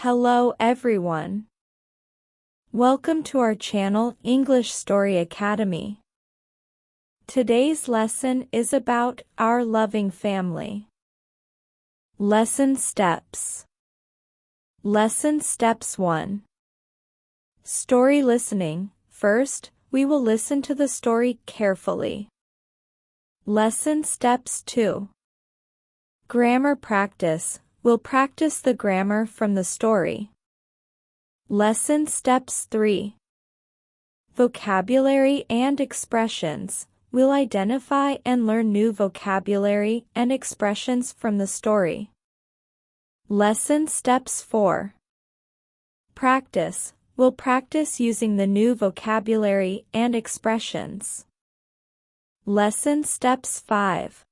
Hello everyone. Welcome to our channel English Story Academy. Today's lesson is about our loving family. Lesson Steps. Lesson Steps 1. Story listening. First, we will listen to the story carefully. Lesson Steps 2. Grammar practice. We'll practice the grammar from the story. Lesson Steps 3. Vocabulary and expressions. We'll identify and learn new vocabulary and expressions from the story. Lesson Steps 4. Practice. We'll practice using the new vocabulary and expressions. Lesson Steps 5.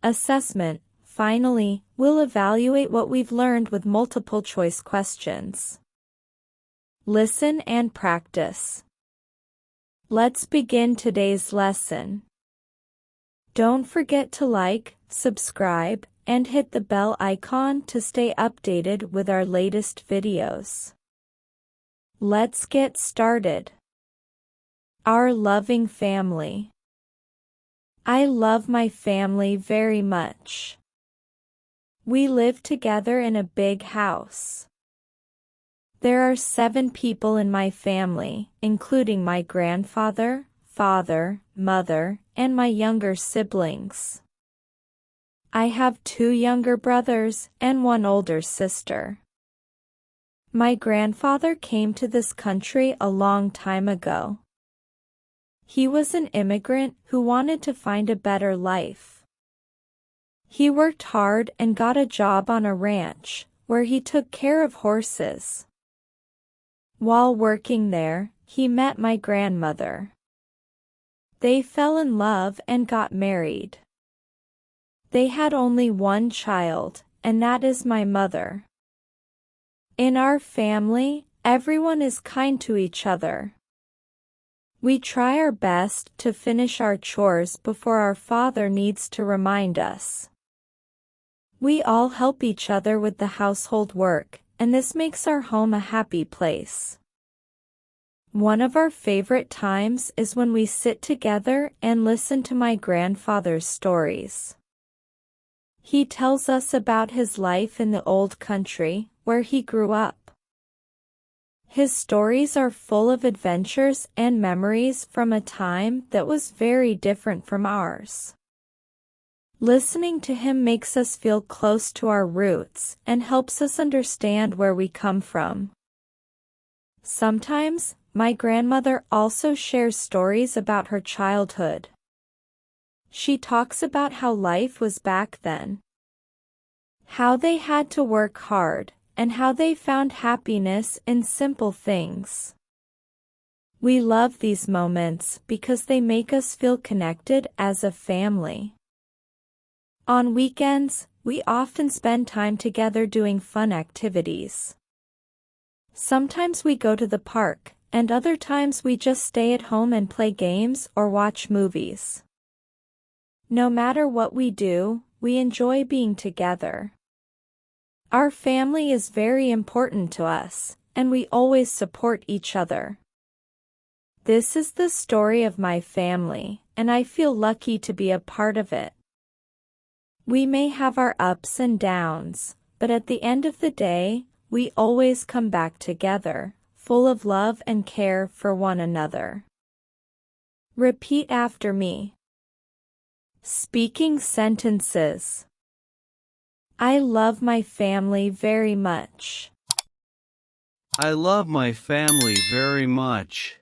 Assessment. Finally, we'll evaluate what we've learned with multiple choice questions. Listen and practice. Let's begin today's lesson. Don't forget to like, subscribe, and hit the bell icon to stay updated with our latest videos. Let's get started. Our loving family. I love my family very much. We live together in a big house. There are 7 people in my family, including my grandfather, father, mother, and my younger siblings. I have 2 younger brothers and 1 older sister. My grandfather came to this country a long time ago. He was an immigrant who wanted to find a better life. He worked hard and got a job on a ranch, where he took care of horses. While working there, he met my grandmother. They fell in love and got married. They had only 1 child, and that is my mother. In our family, everyone is kind to each other. We try our best to finish our chores before our father needs to remind us. We all help each other with the household work, and this makes our home a happy place. One of our favorite times is when we sit together and listen to my grandfather's stories. He tells us about his life in the old country, where he grew up. His stories are full of adventures and memories from a time that was very different from ours. Listening to him makes us feel close to our roots and helps us understand where we come from. Sometimes, my grandmother also shares stories about her childhood. She talks about how life was back then, how they had to work hard, and how they found happiness in simple things. We love these moments because they make us feel connected as a family. On weekends, we often spend time together doing fun activities. Sometimes we go to the park, and other times we just stay at home and play games or watch movies. No matter what we do, we enjoy being together. Our family is very important to us, and we always support each other. This is the story of my family, and I feel lucky to be a part of it. We may have our ups and downs, but at the end of the day, we always come back together, full of love and care for one another. Repeat after me. Speaking sentences. I love my family very much. I love my family very much.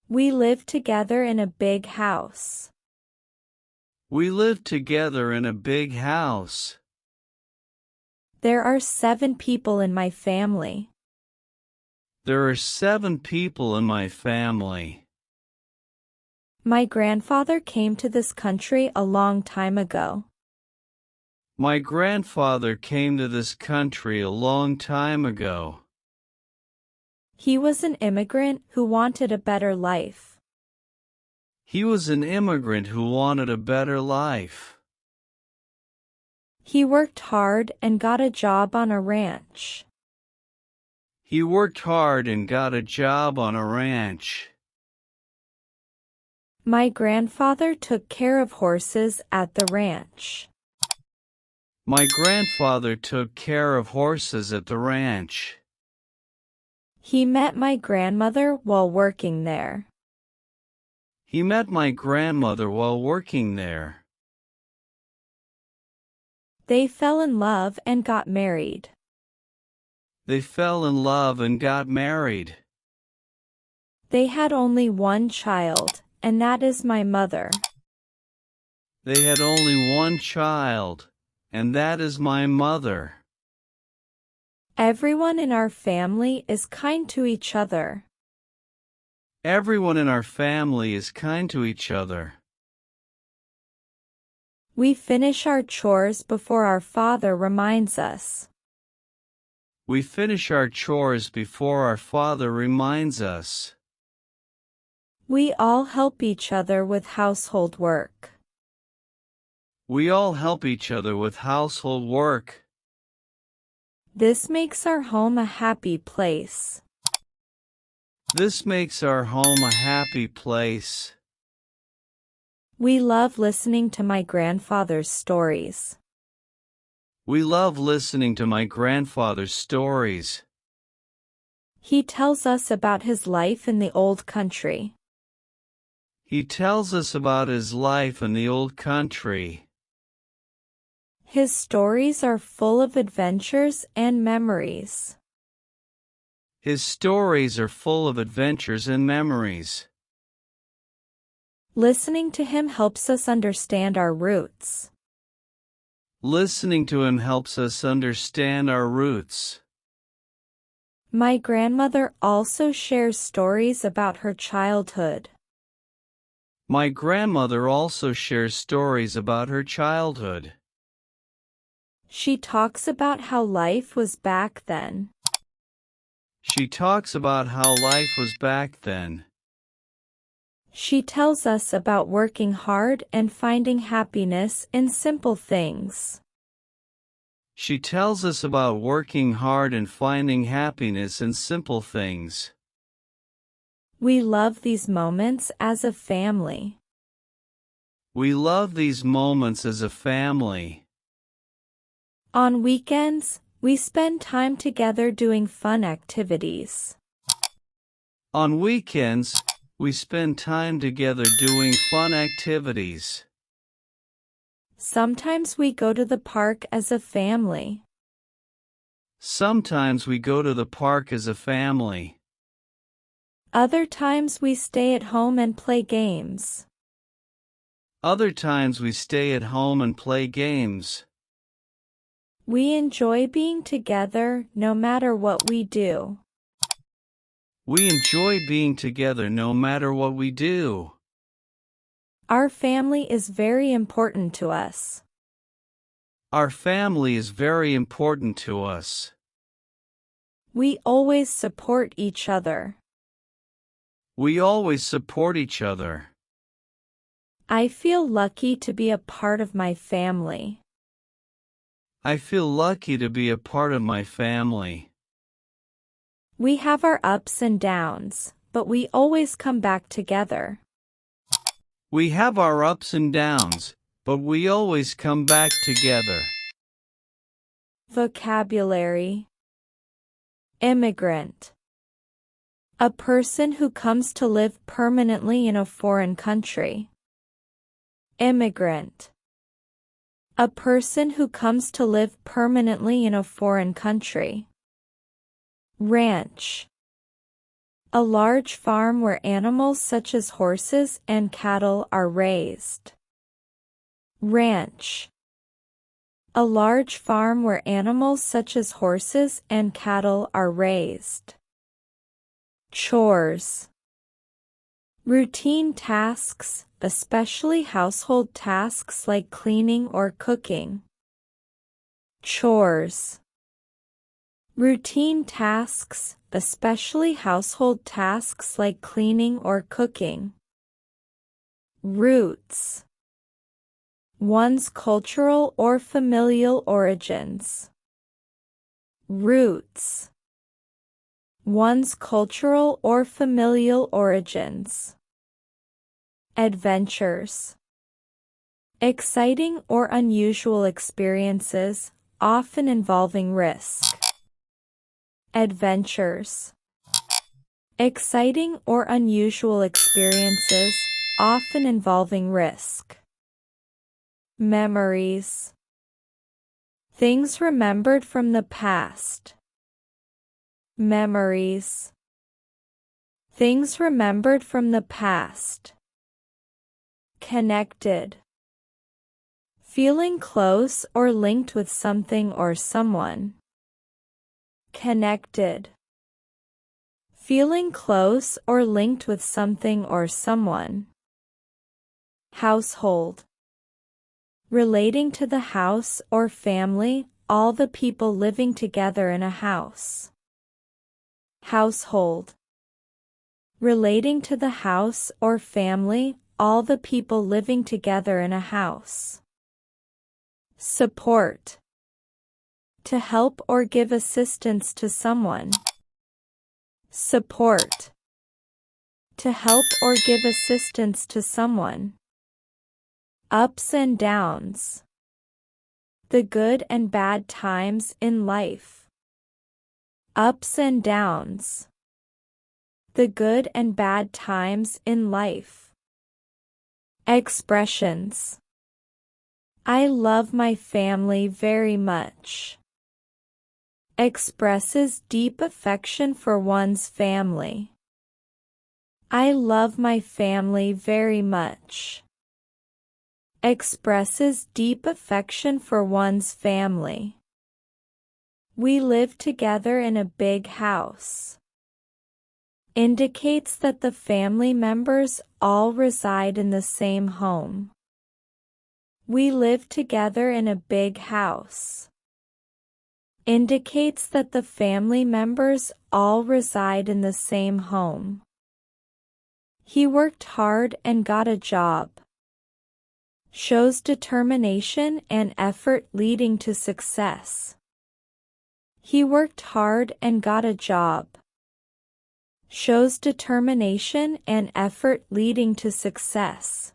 We live together in a big house. We live together in a big house. There are 7 people in my family. There are 7 people in my family. My grandfather came to this country a long time ago. My grandfather came to this country a long time ago. He was an immigrant who wanted a better life. He was an immigrant who wanted a better life. He worked hard and got a job on a ranch. He worked hard and got a job on a ranch. My grandfather took care of horses at the ranch. My grandfather took care of horses at the ranch. He met my grandmother while working there. He met my grandmother while working there. They fell in love and got married. They fell in love and got married. They had only one child, and that is my mother. They had only one child, and that is my mother. Everyone in our family is kind to each other. Everyone in our family is kind to each other. We finish our chores before our father reminds us. We finish our chores before our father reminds us. We all help each other with household work. We all help each other with household work. This makes our home a happy place. This makes our home a happy place. We love listening to my grandfather's stories. We love listening to my grandfather's stories. He tells us about his life in the old country. He tells us about his life in the old country. His stories are full of adventures and memories. His stories are full of adventures and memories. Listening to him helps us understand our roots. Listening to him helps us understand our roots. My grandmother also shares stories about her childhood. My grandmother also shares stories about her childhood. She talks about how life was back then. She talks about how life was back then. She tells us about working hard and finding happiness in simple things. She tells us about working hard and finding happiness in simple things. We love these moments as a family. We love these moments as a family. On weekends, we spend time together doing fun activities. On weekends, we spend time together doing fun activities. Sometimes we go to the park as a family. Sometimes we go to the park as a family. Other times we stay at home and play games. Other times we stay at home and play games. We enjoy being together no matter what we do. We enjoy being together no matter what we do. Our family is very important to us. Our family is very important to us. We always support each other. We always support each other. I feel lucky to be a part of my family. I feel lucky to be a part of my family. We have our ups and downs, but we always come back together. We have our ups and downs, but we always come back together. Vocabulary: immigrant, a person who comes to live permanently in a foreign country. Immigrant, a person who comes to live permanently in a foreign country. Ranch, a large farm where animals such as horses and cattle are raised. Ranch, a large farm where animals such as horses and cattle are raised. Chores, routine tasks, especially household tasks like cleaning or cooking. Chores, routine tasks, especially household tasks like cleaning or cooking. Roots, One's cultural or familial origins. Roots. One's cultural or familial origins. Adventures. Exciting or unusual experiences, often involving risk. Adventures. Exciting or unusual experiences, often involving risk. Memories. Things remembered from the past. Memories. Things remembered from the past. Connected. Feeling close or linked with something or someone. Connected. Feeling close or linked with something or someone. Household. Relating to the house or family, all the people living together in a house. Household. Relating to the house or family, all the people living together in a house. Support. To help or give assistance to someone. Support. To help or give assistance to someone. Ups and downs. The good and bad times in life. Ups and downs. The good and bad times in life. Expressions. I love my family very much. Expresses deep affection for one's family. I love my family very much. Expresses deep affection for one's family. We live together in a big house. Indicates that the family members all reside in the same home. We live together in a big house. Indicates that the family members all reside in the same home. He worked hard and got a job. Shows determination and effort leading to success. He worked hard and got a job. Shows determination and effort leading to success.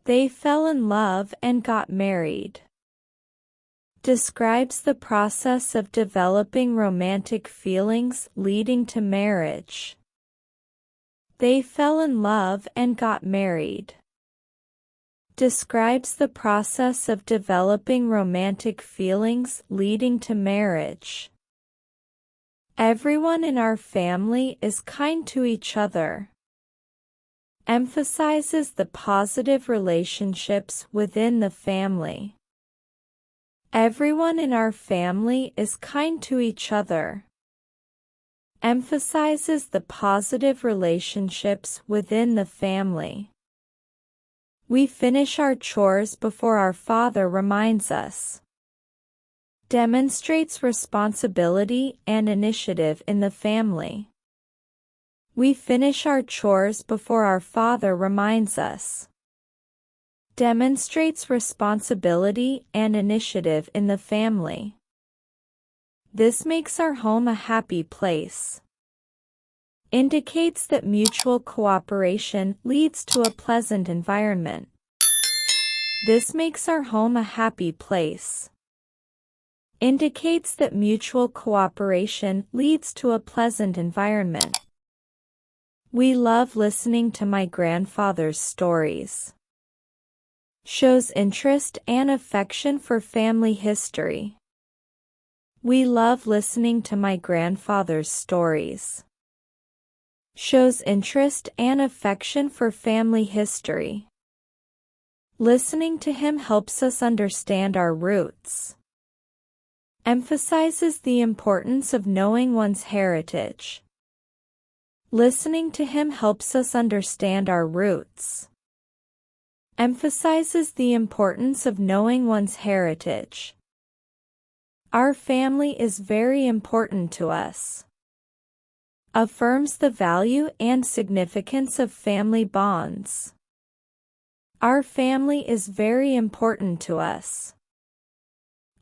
They fell in love and got married. Describes the process of developing romantic feelings leading to marriage. They fell in love and got married. Describes the process of developing romantic feelings leading to marriage. Everyone in our family is kind to each other. Emphasizes the positive relationships within the family. Everyone in our family is kind to each other. Emphasizes the positive relationships within the family. We finish our chores before our father reminds us. Demonstrates responsibility and initiative in the family. We finish our chores before our father reminds us. Demonstrates responsibility and initiative in the family. This makes our home a happy place. Indicates that mutual cooperation leads to a pleasant environment. This makes our home a happy place. Indicates that mutual cooperation leads to a pleasant environment. We love listening to my grandfather's stories. Shows interest and affection for family history. We love listening to my grandfather's stories. Shows interest and affection for family history. Listening to him helps us understand our roots. Emphasizes the importance of knowing one's heritage. Listening to him helps us understand our roots. Emphasizes the importance of knowing one's heritage. Our family is very important to us. Affirms the value and significance of family bonds. Our family is very important to us.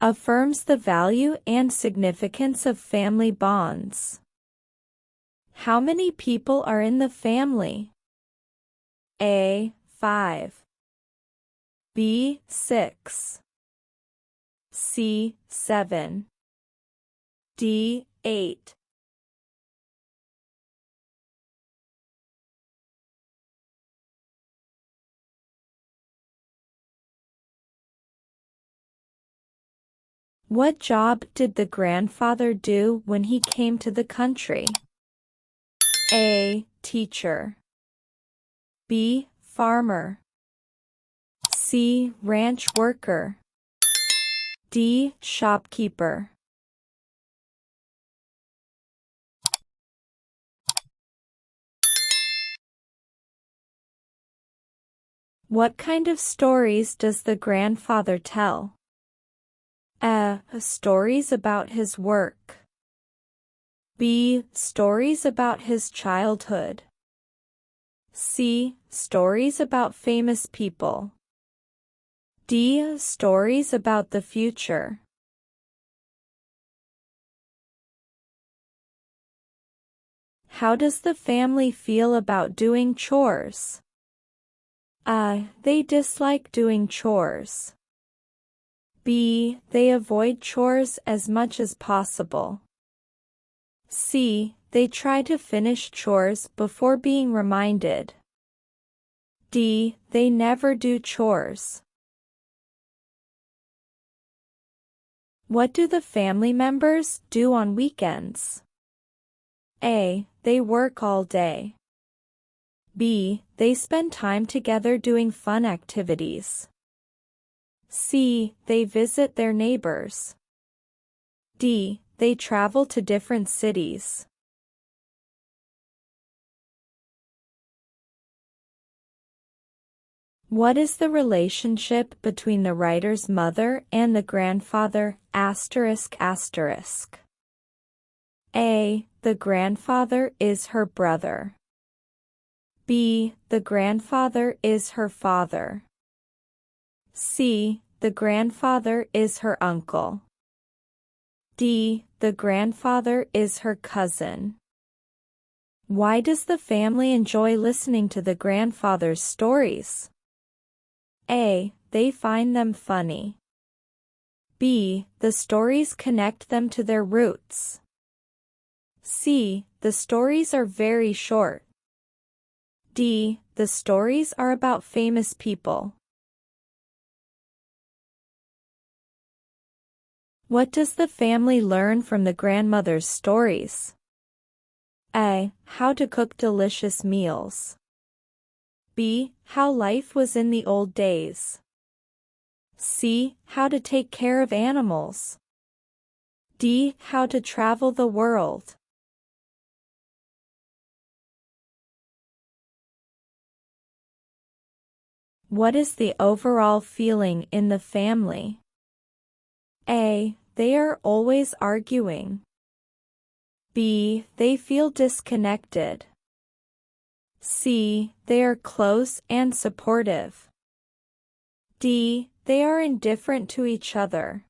Affirms the value and significance of family bonds. How many people are in the family? A. 5. B. 6. C. 7. D. 8. What job did the grandfather do when he came to the country? A. Teacher. B. Farmer. C. Ranch worker. D. Shopkeeper. What kind of stories does the grandfather tell? A. Stories about his work. B. Stories about his childhood. C. Stories about famous people. D. Stories about the future. How does the family feel about doing chores? A. They dislike doing chores. B. They avoid chores as much as possible. C. They try to finish chores before being reminded. D. They never do chores. What do the family members do on weekends? A. They work all day. B. They spend time together doing fun activities. C. They visit their neighbors. D. They travel to different cities. What is the relationship between the writer's mother and the grandfather? A. The grandfather is her brother. B. The grandfather is her father. C. The grandfather is her uncle. D. The grandfather is her cousin. Why does the family enjoy listening to the grandfather's stories? A. They find them funny. B. The stories connect them to their roots. C. The stories are very short. D. The stories are about famous people. What does the family learn from the grandmother's stories? A. How to cook delicious meals. B. How life was in the old days. C. How to take care of animals. D. How to travel the world. What is the overall feeling in the family? A. They are always arguing. B. They feel disconnected. C. They are close and supportive. D. They are indifferent to each other.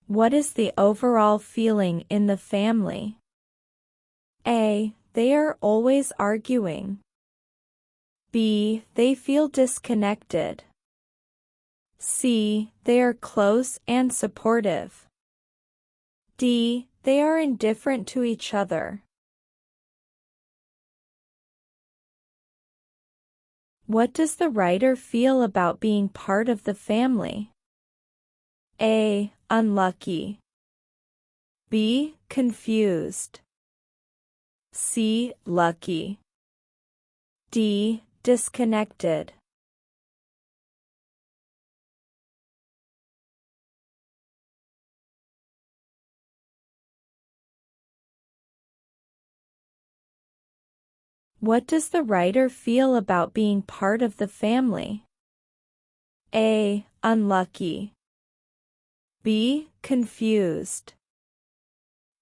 What is the overall feeling in the family? A. They are always arguing. B. They feel disconnected. C. They are close and supportive. D. They are indifferent to each other. What does the writer feel about being part of the family? A. Unlucky. B. Confused. C. Lucky. D. Disconnected. What does the writer feel about being part of the family? A. Unlucky. B. Confused.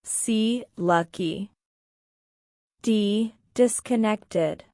C. Lucky. D. Disconnected.